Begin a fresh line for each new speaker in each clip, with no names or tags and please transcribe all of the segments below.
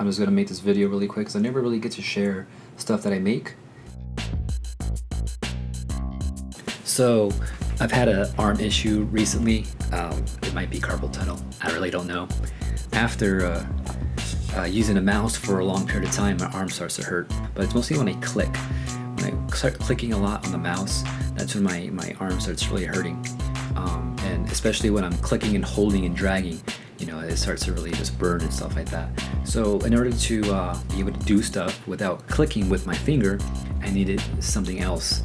I'm just gonna make this video really quick because I never really get to share stuff that I make. So I've had an arm issue recently. It might be carpal tunnel. I really don't know. After using a mouse for a long period of time, my arm starts to hurt. But it's mostly when I click. When I start clicking a lot on the mouse, that's when my arm starts really hurting. And especially when I'm clicking and holding and dragging, you know, it starts to really just burn and stuff like that. So in order to be able to do stuff without clicking with my finger, I needed something else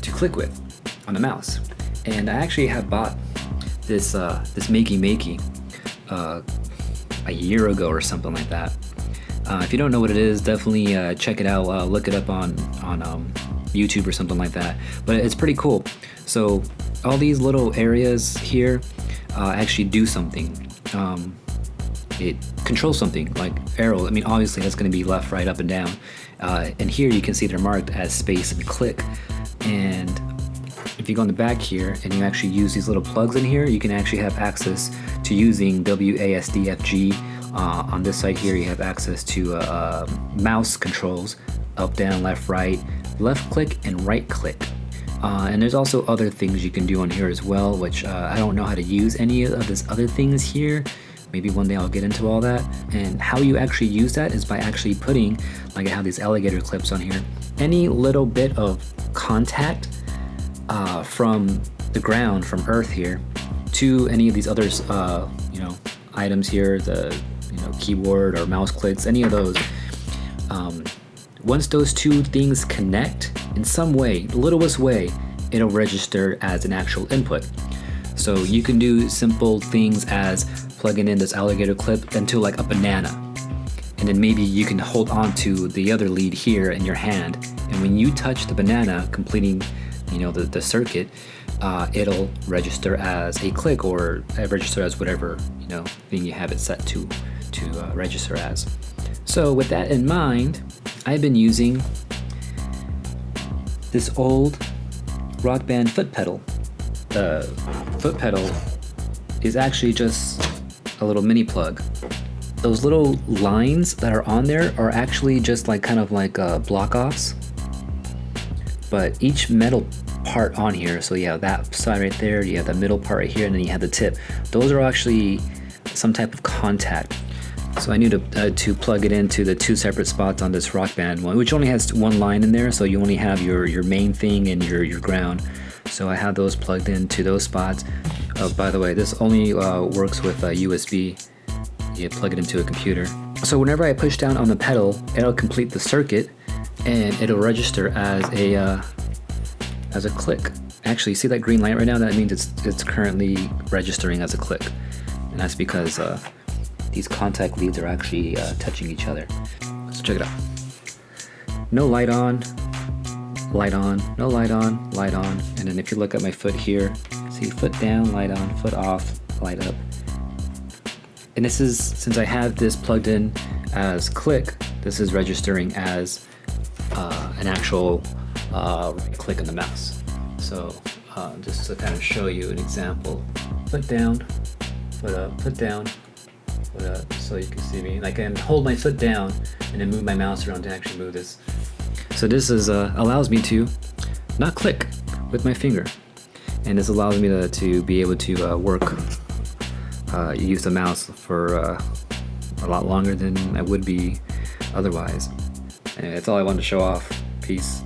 to click with on the mouse. And I actually have bought this MakeyMakey a year ago or something like that. If you don't know what it is, definitely check it out. Look it up on YouTube or something like that. But it's pretty cool. So all these little areas here actually do something. It controls something like arrow. I mean, obviously that's going to be left, right, up, and down. And here you can see they're marked as space and click. And if you go in the back here and you actually use these little plugs in here, you can actually have access to using WASDFG. On this side here, you have access to mouse controls, up, down, left, right, left click, and right click. And there's also other things you can do on here as well, which I don't know how to use any of these other things here. Maybe one day I'll get into all that. And how you actually use that is by actually putting, like I have these alligator clips on here, any little bit of contact from the ground, from earth here, to any of these other you know, items here, the keyboard or mouse clicks, any of those. Once those two things connect in some way, the littlest way, it'll register as an actual input. So you can do simple things as plugging in this alligator clip into like a banana, and then maybe you can hold on to the other lead here in your hand, and when you touch the banana, completing the circuit, it'll register as a click, or register as whatever thing you have it set to register as. So with that in mind, I've been using this old Rock Band foot pedal. The foot pedal is actually just a little mini plug. Those little lines that are on there are actually just like kind of like block offs, but each metal part on here, so you have that side right there, you have the middle part right here, and then you have the tip. Those are actually some type of contact. So I need to plug it into the two separate spots on this Rock Band one, which only has one line in there, so you only have your main thing and your ground. So I have those plugged into those spots. By the way, this only works with USB. You plug it into a computer. So whenever I push down on the pedal, it'll complete the circuit, and it'll register as a click. Actually, see that green light right now? That means it's currently registering as a click, and that's because these contact leads are actually touching each other. So check it out. No light on, light on, no light on, light on. And then if you look at my foot here, see foot down, light on, foot off, light up. And this is, since I have this plugged in as click, this is registering as an actual right click on the mouse. So just to kind of show you an example, foot down, foot up, foot down, foot up, so you can see me. Like, I can hold my foot down and then move my mouse around to actually move this. So this is allows me to not click with my finger, and this allows me to be able to use the mouse for a lot longer than I would be otherwise. Anyway, that's all I wanted to show off. Peace.